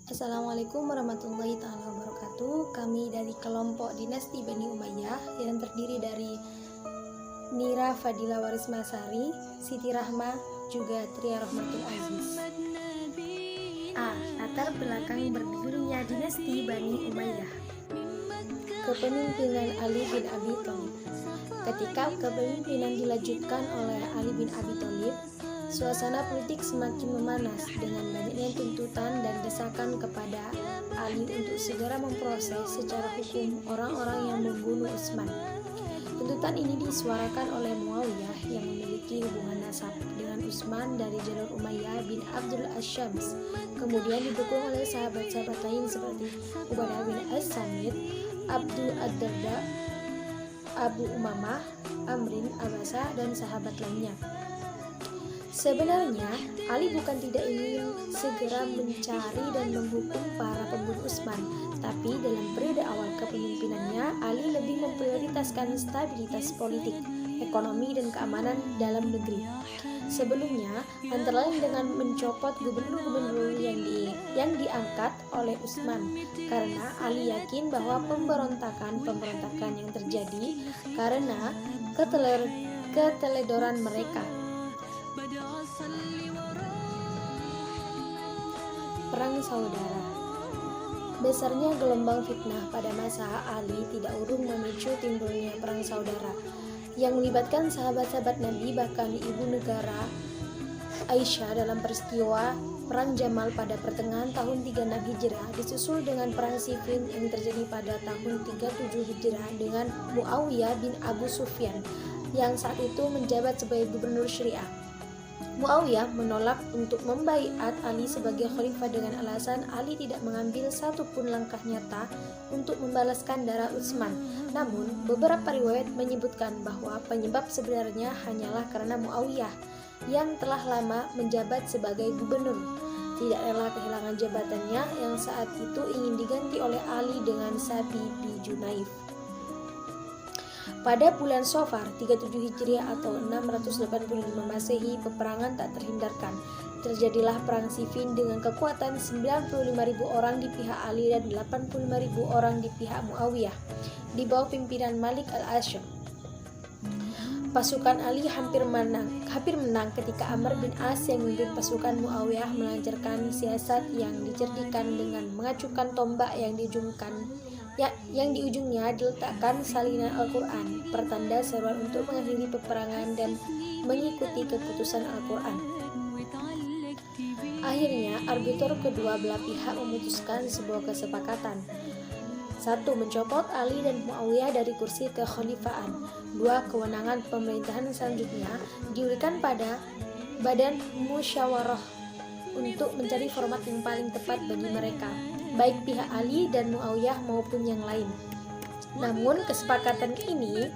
Assalamualaikum warahmatullahi taala wabarakatuh. Kami dari kelompok dinasti Bani Umayyah yang terdiri dari Nira Fadila Waris Masari, Siti Rahma, juga Tria Rahmatul Aziz. A. Latar belakang berdirinya dinasti Bani Umayyah. Kepemimpinan Ali bin Abi Thalib. Ketika kepemimpinan dilanjutkan oleh Ali bin Abi Thalib, suasana politik semakin memanas dengan banyaknya tuntutan dan desakan kepada Ali untuk segera memproses secara hukum orang-orang yang membunuh Utsman. Tuntutan ini disuarakan oleh Muawiyah yang memiliki hubungan nasab dengan Utsman dari jalur Umayyah bin Abdul Asyams, kemudian didukung oleh sahabat-sahabat lain seperti Ubadah bin As-Samit, Abdul Ad-Darda, Abu Umamah, Amrin, Abasa, dan sahabat lainnya. Sebenarnya, Ali bukan tidak ingin segera mencari dan menghukum para pembunuh Utsman, tapi dalam periode awal kepemimpinannya, Ali lebih memprioritaskan stabilitas politik, ekonomi, dan keamanan dalam negeri. Sebelumnya, antara lain dengan mencopot gubernur-gubernur yang diangkat oleh Utsman, karena Ali yakin bahwa pemberontakan yang terjadi karena keteledoran mereka. Perang Saudara. Besarnya gelombang fitnah pada masa Ali tidak urung memicu timbulnya perang saudara yang melibatkan sahabat-sahabat Nabi, bahkan ibu negara Aisyah dalam peristiwa Perang Jamal pada pertengahan tahun 36 Hijrah, disusul dengan Perang Siffin yang terjadi pada tahun 37 Hijrah dengan Muawiyah bin Abu Sufyan yang saat itu menjabat sebagai gubernur Syriah. Muawiyah menolak untuk membaiat Ali sebagai khalifah dengan alasan Ali tidak mengambil satu pun langkah nyata untuk membalaskan darah Utsman. Namun, beberapa riwayat menyebutkan bahwa penyebab sebenarnya hanyalah karena Muawiyah yang telah lama menjabat sebagai gubernur tidak rela kehilangan jabatannya yang saat itu ingin diganti oleh Ali dengan Sabi bin Junaif. Pada bulan Safar 37 Hijriah atau 685 Masehi, peperangan tak terhindarkan. Terjadilah perang Siffin dengan kekuatan 95.000 orang di pihak Ali dan 85.000 orang di pihak Muawiyah di bawah pimpinan Malik al-Ashar. Pasukan Ali hampir menang ketika Amr bin As yang memimpin pasukan Muawiyah melancarkan siasat yang dicerdikan dengan mengacukan tombak yang di ujungnya diletakkan salinan Al-Quran, pertanda seruan untuk mengakhiri peperangan dan mengikuti keputusan Al-Quran. Akhirnya, arbiter kedua belah pihak memutuskan sebuah kesepakatan. 1. Mencopot Ali dan Muawiyah dari kursi kekhalifahan. 2. Kewenangan pemerintahan selanjutnya diberikan pada Badan Musyawarah untuk mencari format yang paling tepat bagi mereka, baik pihak Ali dan Muawiyah maupun yang lain. Namun, kesepakatan ini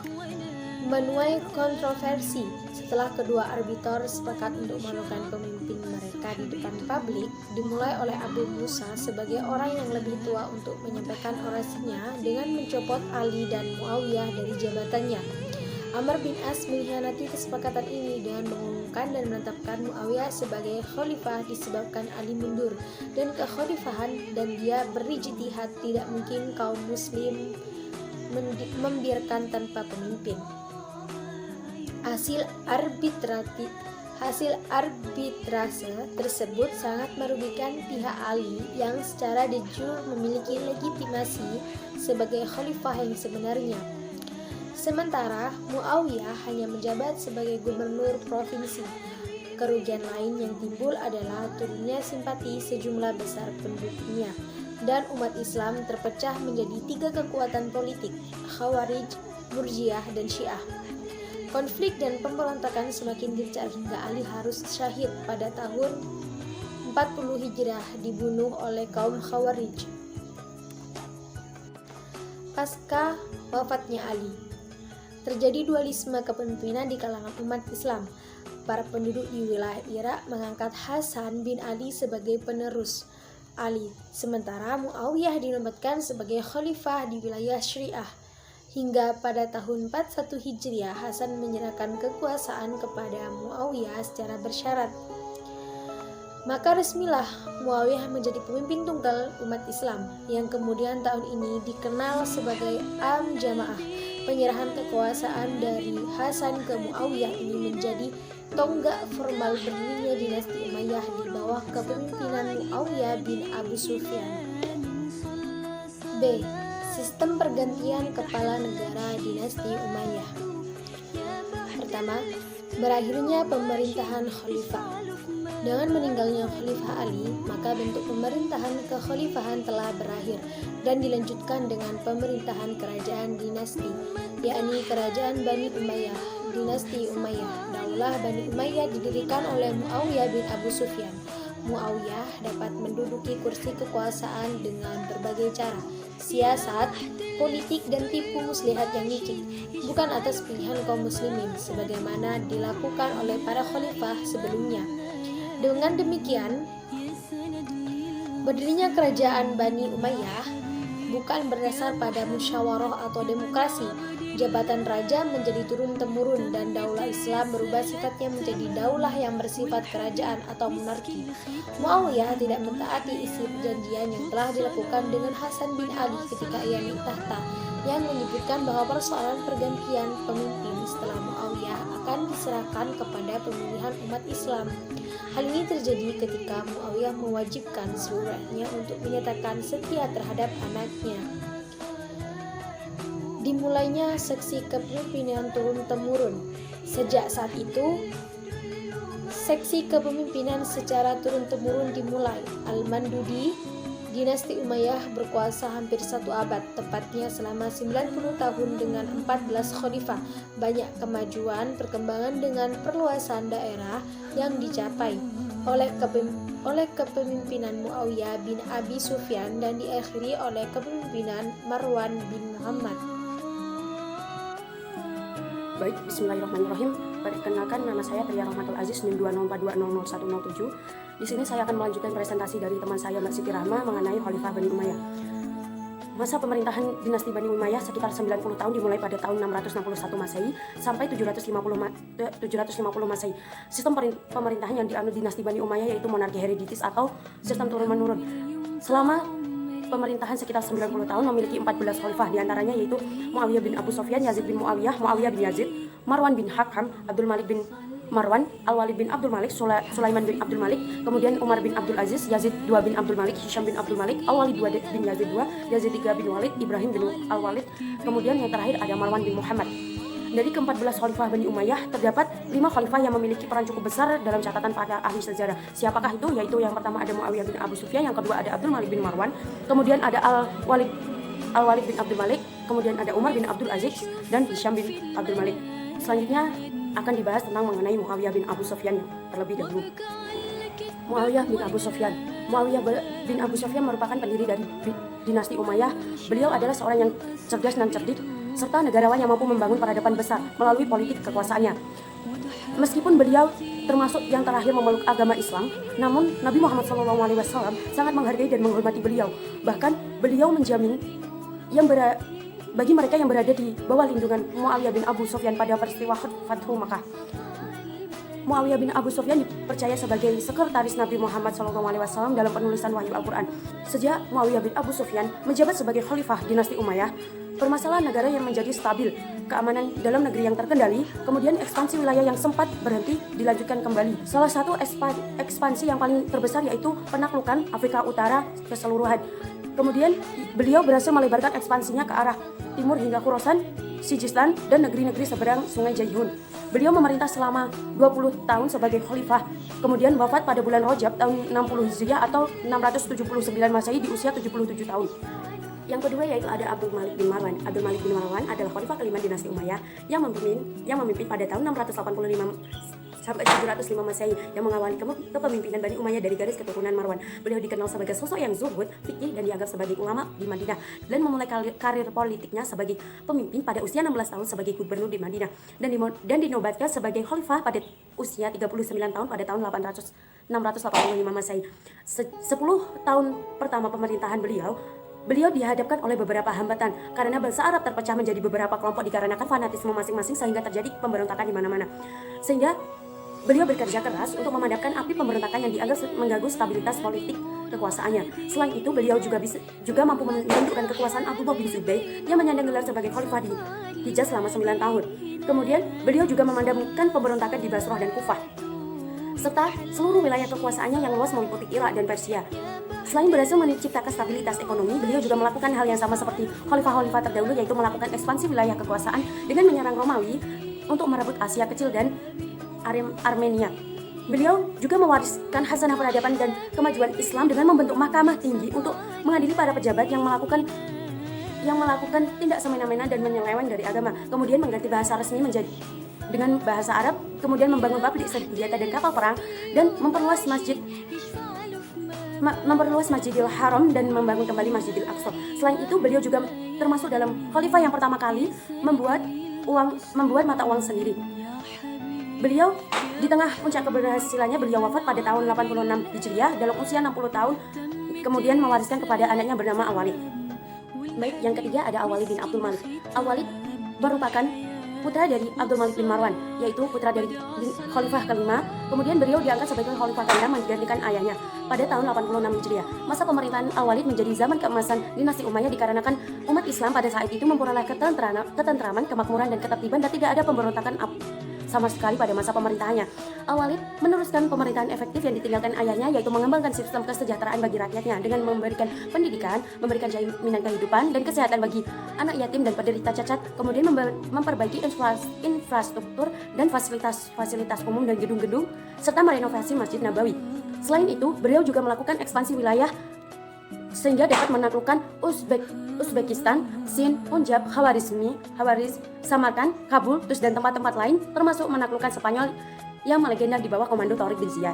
menuai kontroversi setelah kedua arbiter sepakat untuk melakukan pemimpin mereka di depan publik, dimulai oleh Abu Musa sebagai orang yang lebih tua untuk menyampaikan orasinya dengan mencopot Ali dan Muawiyah dari jabatannya. Amr bin As mengkhianati kesepakatan ini dengan mengumumkan dan menetapkan Muawiyah sebagai khalifah disebabkan Ali mundur dan kekhalifahan dan dia berijtihad, tidak mungkin kaum muslim membiarkan tanpa pemimpin. Hasil arbitrase tersebut sangat merugikan pihak Ali yang secara de jure memiliki legitimasi sebagai khalifah yang sebenarnya. Sementara Muawiyah hanya menjabat sebagai gubernur provinsi. Kerugian lain yang timbul adalah turunnya simpati sejumlah besar penduduknya dan umat Islam terpecah menjadi 3 kekuatan politik, Khawarij, Murjiah, dan Syiah. Konflik dan pemberontakan semakin gencar hingga Ali harus syahid pada tahun 40 Hijrah dibunuh oleh kaum Khawarij. Pasca wafatnya Ali, terjadi dualisme kepemimpinan di kalangan umat Islam. Para penduduk di wilayah Irak mengangkat Hasan bin Ali sebagai penerus Ali, sementara Muawiyah dinobatkan sebagai khalifah di wilayah Syriah. Hingga pada tahun 41 Hijriah, Hasan menyerahkan kekuasaan kepada Muawiyah secara bersyarat. Maka resmilah Muawiyah menjadi pemimpin tunggal umat Islam yang kemudian tahun ini dikenal sebagai Am Jamaah. Penyerahan kekuasaan dari Hasan ke Muawiyah ini menjadi tonggak formal berdirinya dinasti Umayyah di bawah kepemimpinan Muawiyah bin Abu Sufyan. B. Sistem pergantian kepala negara dinasti Umayyah. Pertama, berakhirnya pemerintahan Khalifah. Dengan meninggalnya Khalifah Ali, maka bentuk pemerintahan kekhalifahan telah berakhir dan dilanjutkan dengan pemerintahan kerajaan dinasti, yakni kerajaan Bani Umayyah. Dinasti Umayyah, Daulah Bani Umayyah didirikan oleh Muawiyah bin Abu Sufyan. Muawiyah dapat menduduki kursi kekuasaan dengan berbagai cara, siasat, politik, dan tipu muslihat yang licik, bukan atas pilihan kaum muslimin sebagaimana dilakukan oleh para khalifah sebelumnya. Dengan demikian, berdirinya kerajaan Bani Umayyah bukan berdasar pada musyawarah atau demokrasi. Jabatan raja menjadi turun-temurun dan daulah Islam berubah sifatnya menjadi daulah yang bersifat kerajaan atau monarki. Muawiyah tidak mentaati isi perjanjian yang telah dilakukan dengan Hasan bin Ali ketika ia naik tahta, yang menyebutkan bahwa persoalan pergantian pemimpin setelah Muawiyah akan diserahkan kepada pemilihan umat Islam. Hal ini terjadi ketika Muawiyah mewajibkan seluruh rakyatnya untuk menyatakan setia terhadap anaknya. Dimulainya seksi kepemimpinan turun-temurun. Sejak saat itu, seksi kepemimpinan secara turun-temurun dimulai. Al-Mandudi, dinasti Umayyah berkuasa hampir 1 abad, tepatnya selama 90 tahun dengan 14 khalifah. Banyak kemajuan perkembangan dengan perluasan daerah yang dicapai oleh kepemimpinan Muawiyah bin Abi Sufyan dan diakhiri oleh kepemimpinan Marwan bin Muhammad. Baik, bismillahirrahmanirrahim. Perkenalkan, nama saya Tria Rahmatul Aziz, NIM 204200107. Di sini saya akan melanjutkan presentasi dari teman saya Mbak Siti Rahma mengenai Khalifah Bani Umayyah. Masa pemerintahan dinasti Bani Umayyah sekitar 90 tahun dimulai pada tahun 661 Masehi sampai 750 Masehi. Sistem pemerintahan yang dianut dinasti Bani Umayyah yaitu monarki hereditis atau sistem turun-menurun. Selama pemerintahan sekitar 90 tahun memiliki 14 khalifah, diantaranya yaitu Muawiyah bin Abu Sufyan, Yazid bin Muawiyah, Muawiyah bin Yazid, Marwan bin Hakam, Abdul Malik bin Marwan, Al-Walid bin Abdul Malik, Sulaiman bin Abdul Malik, kemudian Umar bin Abdul Aziz, Yazid II bin Abdul Malik, Hisham bin Abdul Malik, Al-Walid II bin Yazid II, Yazid III bin Walid, Ibrahim bin Al-Walid, kemudian yang terakhir ada Marwan bin Muhammad. Dari ke-14 khalifah Bani Umayyah, terdapat 5 khalifah yang memiliki peran cukup besar dalam catatan para ahli sejarah. Siapakah itu? Yaitu yang pertama ada Muawiyah bin Abu Sufyan, yang kedua ada Abdul Malik bin Marwan, kemudian ada Al-Walid bin Abdul Malik, kemudian ada Umar bin Abdul Aziz, dan Hisham bin Abdul Malik. Selanjutnya akan dibahas tentang mengenai Muawiyah bin Abu Sufyan terlebih dahulu. Muawiyah bin Abu Sufyan. Muawiyah bin Abu Sufyan merupakan pendiri dari dinasti Umayyah. Beliau adalah seorang yang cerdas dan cerdik, serta negarawan yang mampu membangun peradaban besar melalui politik kekuasaannya. Meskipun beliau termasuk yang terakhir memeluk agama Islam, namun Nabi Muhammad SAW sangat menghargai dan menghormati beliau. Bahkan beliau menjamin bagi mereka yang berada di bawah lindungan Muawiyah bin Abu Sufyan pada peristiwa Fathu Makkah. Muawiyah bin Abu Sufyan dipercaya sebagai sekretaris Nabi Muhammad SAW dalam penulisan wahyu Al-Quran. Sejak Muawiyah bin Abu Sufyan menjabat sebagai khalifah dinasti Umayyah, permasalahan negara yang menjadi stabil, keamanan dalam negeri yang terkendali, kemudian ekspansi wilayah yang sempat berhenti dilanjutkan kembali. Salah satu ekspansi yang paling terbesar yaitu penaklukan Afrika Utara keseluruhan. Kemudian beliau berhasil melebarkan ekspansinya ke arah timur hingga Khorasan, Sijistan, dan negeri-negeri seberang Sungai Jaihun. Beliau memerintah selama 20 tahun sebagai khalifah, kemudian wafat pada bulan Rajab tahun 60 Hijriah atau 679 Masehi di usia 77 tahun. Yang kedua yaitu ada Abdul Malik bin Marwan. Abdul Malik bin Marwan adalah khalifah kelima dinasti Umayyah yang memimpin pada tahun 685 sampai 705 Masehi, yang mengawali kepemimpinan Bani Umayyah dari garis keturunan Marwan. Beliau dikenal sebagai sosok yang zuhud, fikih, dan dianggap sebagai ulama di Madinah, dan memulai karir politiknya sebagai pemimpin pada usia 16 tahun sebagai gubernur di Madinah, dan dinobatkan sebagai khalifah pada usia 39 tahun pada tahun 685 Masehi. 10 tahun pertama pemerintahan beliau dihadapkan oleh beberapa hambatan karena bangsa Arab terpecah menjadi beberapa kelompok dikarenakan fanatisme masing-masing, sehingga terjadi pemberontakan di mana-mana. Sehingga Beliau bekerja keras untuk memadamkan api pemberontakan yang dianggap mengganggu stabilitas politik kekuasaannya. Selain itu, beliau juga mampu menentukan kekuasaan Abdullah bin Zubair yang menyandang gelar sebagai khalifah di Hijaz selama 9 tahun. Kemudian, beliau juga memadamkan pemberontakan di Basrah dan Kufah, serta seluruh wilayah kekuasaannya yang luas meliputi Irak dan Persia. Selain berhasil menciptakan stabilitas ekonomi, beliau juga melakukan hal yang sama seperti khalifah-khalifah terdahulu, yaitu melakukan ekspansi wilayah kekuasaan dengan menyerang Romawi untuk merebut Asia Kecil dan Armenia. Beliau juga mewariskan hasanah peradaban dan kemajuan Islam dengan membentuk mahkamah tinggi untuk mengadili para pejabat yang melakukan tindak semena-mena dan menyeleweng dari agama. Kemudian mengganti bahasa resmi menjadi dengan bahasa Arab, kemudian membangun pabrik senjata dan kapal perang, dan memperluas Masjidil Haram dan membangun kembali Masjidil Aqsa. Selain itu, beliau juga termasuk dalam khalifah yang pertama kali membuat mata uang sendiri. Beliau di tengah puncak keberhasilannya, beliau wafat pada tahun 86 Hijriah dalam usia 60 tahun, kemudian mewariskan kepada anaknya bernama Al-Walid. Baik, yang ketiga ada Al-Walid bin Abdul Malik. Al-Walid merupakan putra dari Abdul Malik bin Marwan, yaitu putra dari khalifah kelima. Kemudian beliau diangkat sebagai khalifah ke-6 menggantikan ayahnya pada tahun 86 Hijriah. Masa pemerintahan Al-Walid menjadi zaman keemasan dinasti Umayyah dikarenakan umat Islam pada saat itu memperoleh ketentraman, kemakmuran dan ketertiban, dan tidak ada pemberontakan sama sekali pada masa pemerintahannya. Al-Walid meneruskan pemerintahan efektif yang ditinggalkan ayahnya, yaitu mengembangkan sistem kesejahteraan bagi rakyatnya dengan memberikan pendidikan, memberikan jaminan kehidupan dan kesehatan bagi anak yatim dan penderita cacat, kemudian memperbaiki infrastruktur dan fasilitas umum dan gedung-gedung, serta merenovasi Masjid Nabawi. Selain itu, beliau juga melakukan ekspansi wilayah sehingga dapat menaklukkan Uzbekistan, Sind, Punjab, Khawarizm, Samarkand, Kabul, Tus dan tempat-tempat lain, termasuk menaklukkan Spanyol yang melegenda di bawah komando Tariq bin Ziyad.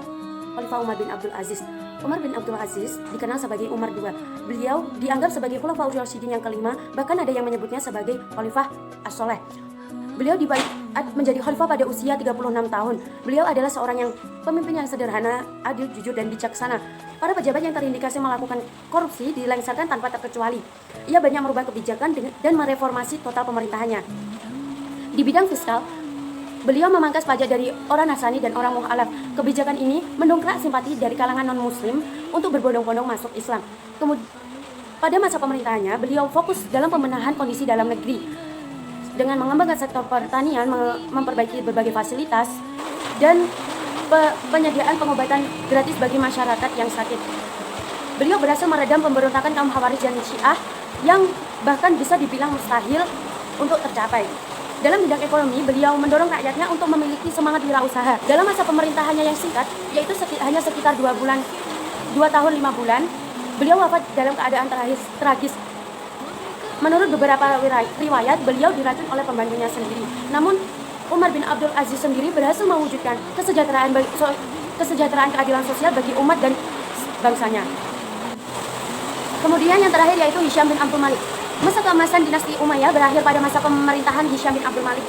Khalifah Umar bin Abdul Aziz. Umar bin Abdul Aziz dikenal sebagai Umar II. Beliau dianggap sebagai Khulafaur Rasyidin yang kelima, bahkan ada yang menyebutnya sebagai Khalifah As-Soleh. Beliau dibaiat menjadi khalifah pada usia 36 tahun. Beliau adalah seorang yang pemimpin yang sederhana, adil, jujur, dan bijaksana. Para pejabat yang terindikasi melakukan korupsi dilengsarkan tanpa terkecuali. Ia banyak merubah kebijakan dan mereformasi total pemerintahannya. Di bidang fiskal, beliau memangkas pajak dari orang Nasrani dan orang Mu'alaf. Kebijakan ini mendongkrak simpati dari kalangan non-muslim untuk berbondong-bondong masuk Islam. Kemudian, pada masa pemerintahannya, beliau fokus dalam pembenahan kondisi dalam negeri dengan mengembangkan sektor pertanian, memperbaiki berbagai fasilitas, dan penyediaan pengobatan gratis bagi masyarakat yang sakit. Beliau berhasil meredam pemberontakan kaum Khawarij dan Syiah yang bahkan bisa dibilang mustahil untuk tercapai. Dalam bidang ekonomi, beliau mendorong rakyatnya untuk memiliki semangat wirausaha. Dalam masa pemerintahannya yang singkat, yaitu hanya sekitar 2 tahun 5 bulan, beliau wafat dalam keadaan tragis. Menurut beberapa riwayat, beliau diracun oleh pembantunya sendiri. Namun, Umar bin Abdul Aziz sendiri berhasil mewujudkan kesejahteraan keadilan sosial bagi umat dan bangsanya. Kemudian yang terakhir yaitu Hisham bin Abdul Malik. Masa keemasan dinasti Umayyah berakhir pada masa pemerintahan Hisham bin Abdul Malik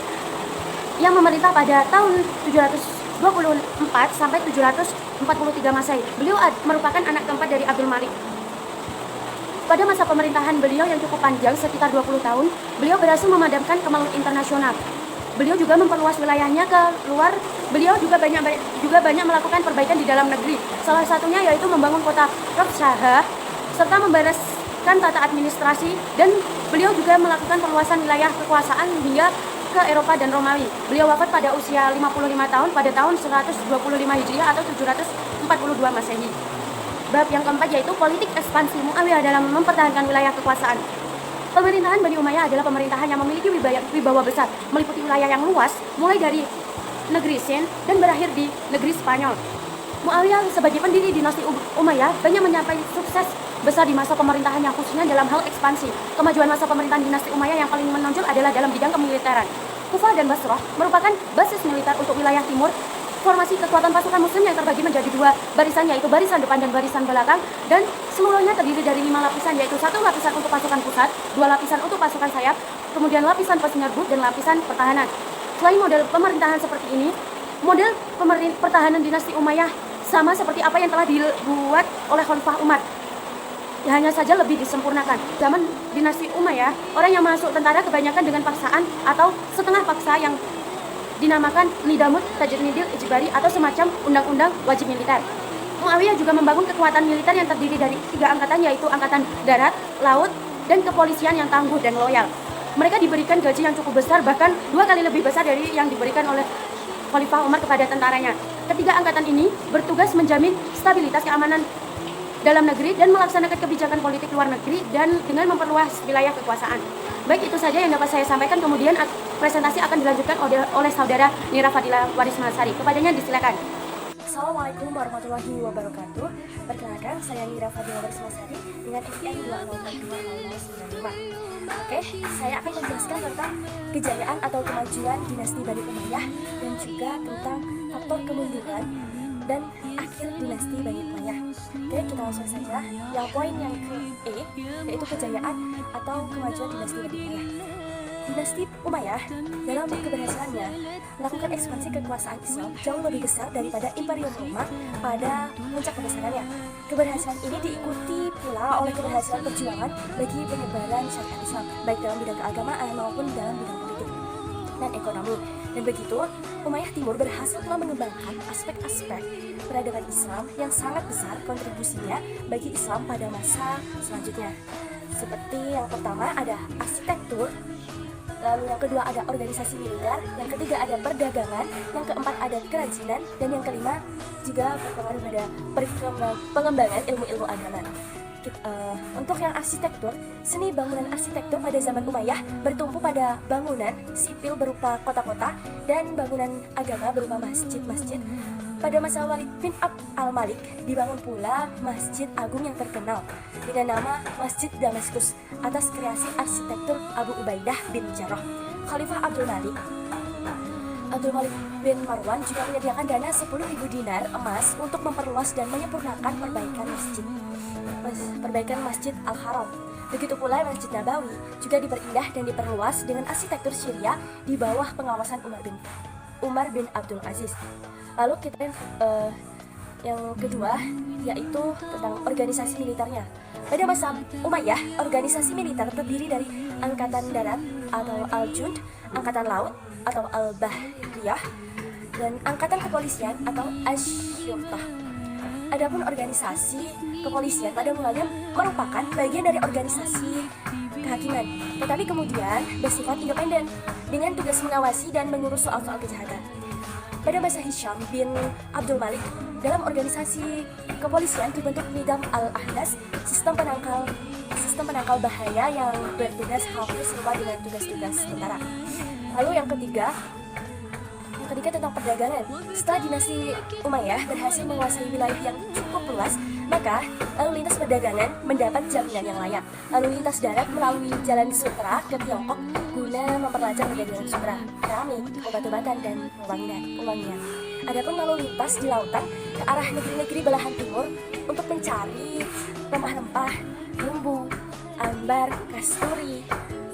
yang memerintah pada tahun 724 sampai 743 Masehi. Beliau merupakan anak keempat dari Abdul Malik. Pada masa pemerintahan beliau yang cukup panjang, sekitar 20 tahun, beliau berhasil memadamkan kemalut internasional. Beliau juga memperluas wilayahnya ke luar. Beliau juga banyak melakukan perbaikan di dalam negeri. Salah satunya yaitu membangun kota Rokshaha, serta membereskan tata administrasi, dan beliau juga melakukan perluasan wilayah kekuasaan hingga ke Eropa dan Romawi. Beliau wafat pada usia 55 tahun pada tahun 125 Hijriah atau 742 Masehi. Bab yang keempat yaitu politik ekspansi Muawiyah dalam mempertahankan wilayah kekuasaan. Pemerintahan Bani Umayyah adalah pemerintahan yang memiliki wibawa besar, meliputi wilayah yang luas, mulai dari negeri Sind dan berakhir di negeri Spanyol. Muawiyah sebagai pendiri dinasti Umayyah banyak mencapai sukses besar di masa pemerintahannya, khususnya dalam hal ekspansi. Kemajuan masa pemerintahan dinasti Umayyah yang paling menonjol adalah dalam bidang kemiliteran. Kufah dan Basrah merupakan basis militer untuk wilayah timur. Formasi kekuatan pasukan muslim yang terbagi menjadi 2 barisan, yaitu barisan depan dan barisan belakang, dan seluruhnya terdiri dari 5 lapisan, yaitu 1 lapisan untuk pasukan pusat, 2 lapisan untuk pasukan sayap, kemudian lapisan penyerbu dan lapisan pertahanan. Selain model pemerintahan seperti ini, model pertahanan dinasti Umayyah sama seperti apa yang telah dibuat oleh Khalifah Umar, hanya saja lebih disempurnakan. Zaman dinasti Umayyah, orang yang masuk tentara kebanyakan dengan paksaan atau setengah paksa yang dinamakan Nidamut Tajnidil Ijbari atau semacam undang-undang wajib militer. Muawiyah juga membangun kekuatan militer yang terdiri dari 3 angkatan, yaitu angkatan darat, laut, dan kepolisian yang tangguh dan loyal. Mereka diberikan gaji yang cukup besar, bahkan 2 kali lebih besar dari yang diberikan oleh Khalifah Umar kepada tentaranya. Ketiga angkatan ini bertugas menjamin stabilitas keamanan dalam negeri dan melaksanakan kebijakan politik luar negeri dan dengan memperluas wilayah kekuasaan. Baik, itu saja yang dapat saya sampaikan. Kemudian presentasi akan dilanjutkan oleh saudara Nira Fadila Waris Masari. Kepadanya disilakan. Assalamualaikum warahmatullahi wabarakatuh. Perkenalkan, saya Nira Fadila Waris Masari dengan NPM 2042095. Oke, saya akan menjelaskan tentang kejayaan atau kemajuan dinasti Bani Umayyah dan juga tentang faktor kemunduran dan akhir dinasti Bani Umayyah. Oke, kita langsung saja. Yang poin yang ke E, yaitu kejayaan atau kemajuan dinasti Bani Umayyah. Dinasti Umayyah dalam keberhasilannya melakukan ekspansi kekuasaan Islam jauh lebih besar daripada Imperium Roma pada puncak kebesarannya. Keberhasilan ini diikuti pula oleh keberhasilan perjuangan bagi penyebaran syariat Islam, baik dalam bidang keagamaan maupun dalam bidang politik dan ekonomi. Dan begitu, Umayyah Timur berhasil mengembangkan aspek-aspek peradaban Islam yang sangat besar kontribusinya bagi Islam pada masa selanjutnya. Seperti yang pertama ada arsitektur, lalu yang kedua ada organisasi militer, yang ketiga ada perdagangan, yang keempat ada kerajinan, dan yang kelima juga berpengaruh pada pengembangan ilmu-ilmu agama. Untuk yang arsitektur, seni bangunan arsitektur pada zaman Umayyah bertumpu pada bangunan sipil berupa kota-kota dan bangunan agama berupa masjid-masjid. Pada masa Walid bin Abd al-Malik dibangun pula Masjid Agung yang terkenal dengan nama Masjid Damaskus atas kreasi arsitektur Abu Ubaidah bin Jarrah. Khalifah Abdul Malik bin Marwan juga menyediakan dana 10.000 dinar emas untuk memperluas dan menyempurnakan perbaikan Masjid Al-Haram. Begitu pula Masjid Nabawi juga diperindah dan diperluas dengan arsitektur Syria di bawah pengawasan Umar bin Abdul Aziz. Lalu kita yang kedua yaitu tentang organisasi militernya. Pada masa Umayyah, organisasi militer terdiri dari angkatan darat atau Al-Jund, angkatan laut atau Al-Bahriyah, dan angkatan kepolisian atau Asy-Syurtah. Adapun organisasi kepolisian pada mulanya merupakan bagian dari organisasi kehakiman, tetapi kemudian bersifat independen dengan tugas mengawasi dan mengurus soal-soal kejahatan. Pada masa Hisham bin Abdul Malik, dalam organisasi kepolisian dibentuk Nidam al-Ahdas, sistem penangkal bahaya yang bertugas hampir serupa dengan tugas-tugas tentara. Lalu yang ketiga tentang perdagangan. Setelah dinasti Umayyah berhasil menguasai wilayah yang cukup luas, maka lalu lintas perdagangan mendapat jaminan yang layak. Lalu lintas darat melalui jalan sutra ke Tiongkok guna memperlancar perdagangan sutra, keramik, obat-obatan, dan pewangian. Adapun lalu lintas di lautan ke arah negeri-negeri belahan timur untuk mencari rempah-rempah, bumbu, ambar, kasturi,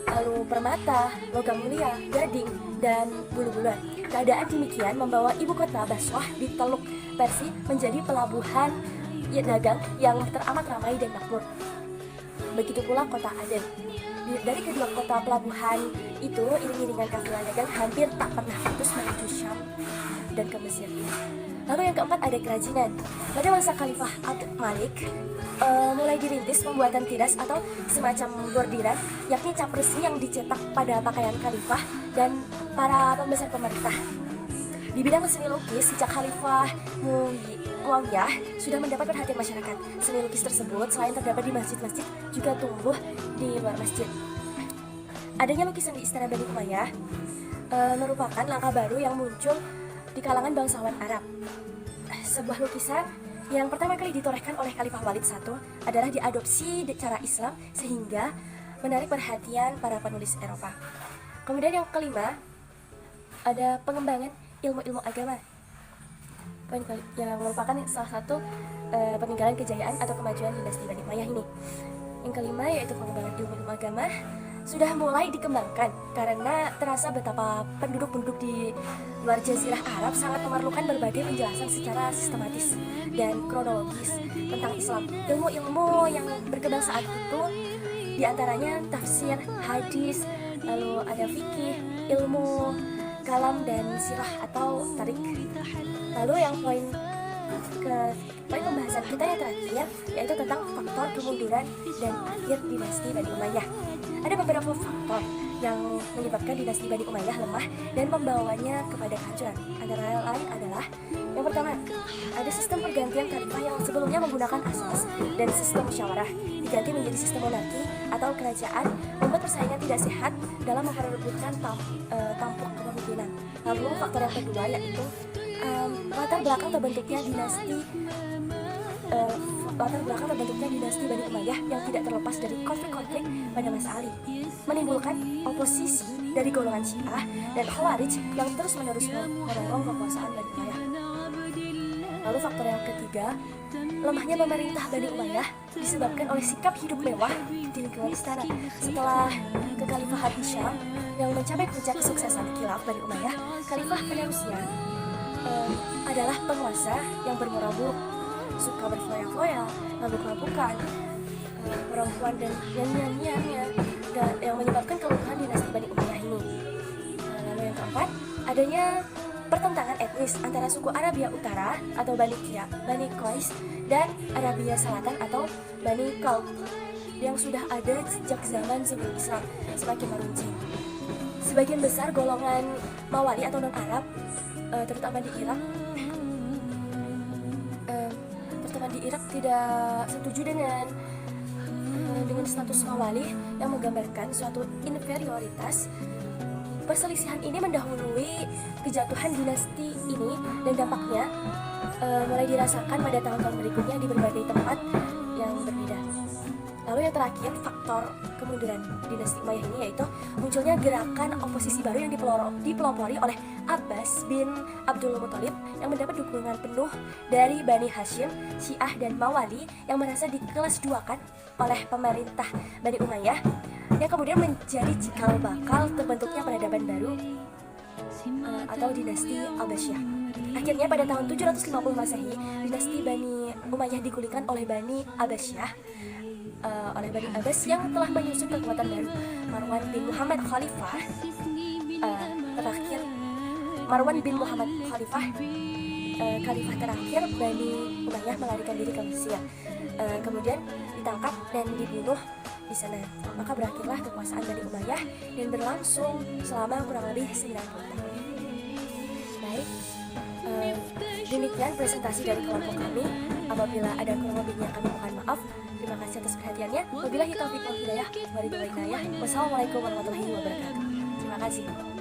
lalu permata, logam mulia, gading, dan bulu-buluan. Keadaan demikian membawa ibu kota Basrah di Teluk Persia menjadi pelabuhan dagang yang teramat ramai dan makmur. Begitu pula kota Aden. Dari kedua kota pelabuhan itu, iring-iringan kafilah dagang hampir tak pernah putus menuju Syam dan ke Mesir. Lalu yang keempat ada kerajinan. Pada masa Khalifah Abdul Malik mulai dirintis pembuatan tiras atau semacam bordiran, yakni cap resmi yang dicetak pada pakaian khalifah dan para pembesar pemerintah. Di bidang seni lukis, sejak Khalifah Muawiyah sudah mendapat perhatian masyarakat. Seni lukis tersebut selain terdapat di masjid-masjid juga tumbuh di luar masjid. Adanya lukisan di Istana Bani Umayyah merupakan langkah baru yang muncul di kalangan bangsawan Arab. Sebuah lukisan yang pertama kali ditorehkan oleh Khalifah Walid I adalah diadopsi cara Islam sehingga menarik perhatian para penulis Eropa. Kemudian yang kelima ada pengembangan ilmu-ilmu agama, yang merupakan salah satu peninggalan kejayaan atau kemajuan dinasti Bani Umayyah ini. Yang kelima yaitu pengembangan ilmu-ilmu agama sudah mulai dikembangkan karena terasa betapa penduduk-penduduk di luar Jazirah Arab sangat memerlukan berbagai penjelasan secara sistematis dan kronologis tentang Islam. Ilmu-ilmu yang berkembang saat itu diantaranya tafsir, hadis, lalu ada fikih, ilmu kalam dan sirah atau tarik. Lalu yang poin pembahasan kita yang terakhir yaitu tentang faktor kemunduran dan akhir dinasti Bani Umayyah. Ada beberapa faktor yang menyebabkan dinasti Bani Umayyah lemah dan membawanya kepada kehancuran. Antara lain adalah yang pertama, ada sistem pergantian khalifah yang sebelumnya menggunakan asas dan sistem musyawarah diganti menjadi sistem monarki atau kerajaan, membuat persaingan tidak sehat dalam memperebutkan tampuk kepemimpinan. Lalu faktor yang kedua yaitu latar belakang terbentuknya dinasti Bani Umayyah yang tidak terlepas dari konflik-konflik pada masa Ali, menimbulkan oposisi dari golongan Syiah dan Khawarij yang terus-menerus mendorong kekuasaan Bani Umayyah. Lalu faktor yang ketiga, lemahnya pemerintah Bani Umayyah disebabkan oleh sikap hidup mewah di lingkungan istana. Setelah kekhalifahan Hisham yang mencapai puncak kesuksesan khilaf Bani Umayyah, khalifah penerusnya adalah penguasa yang bermoral buruk, suka berfoya-foya, mabuk-mabukan, perempuan dan nyanyiannya yang menyebabkan kelumpuhan dinasti Bani Umayyah ini. Lalu yang keempat, adanya pertentangan etnis antara suku Arabia Utara atau Bani Qais dan Arabia Selatan atau Bani Kalb yang sudah ada sejak zaman sebelum Islam semakin meruncing. Sebagian besar golongan Mawali atau non-Arab terutama di Irak tidak setuju dengan status Mawali yang menggambarkan suatu inferioritas. Perselisihan ini mendahului kejatuhan dinasti ini dan dampaknya mulai dirasakan pada tahun-tahun berikutnya di berbagai tempat yang berbeda. Lalu yang terakhir, faktor kemunduran dinasti Umayyah ini yaitu munculnya gerakan oposisi baru yang dipelopori oleh Abbas bin Abdul Muthalib yang mendapat dukungan penuh dari Bani Hashim, Syiah dan Mawali yang merasa dikelas-duakan oleh pemerintah Bani Umayyah yang kemudian menjadi cikal bakal terbentuknya peradaban baru atau dinasti Abbasiyah. Akhirnya pada tahun 750 Masehi, dinasti Bani Umayyah digulingkan oleh Bani Abbasiyah, oleh Bani Abbas yang telah menyusun kekuatan baru. Marwan bin Muhammad Khalifah Khalifah terakhir Bani Umayyah melarikan diri ke Mesir, kemudian ditangkap dan dibunuh di sana. Maka berakhirlah kekuasaan Bani Umayyah dan berlangsung selama kurang lebih 90 tahun. Baik, demikian presentasi dari kelompok kami. Apabila ada kurang lebihnya kami mohon maaf. Terima kasih atas perhatiannya. Wabillahi taufiq wal hidayah. Wassalamualaikum warahmatullahi wabarakatuh. Terima kasih.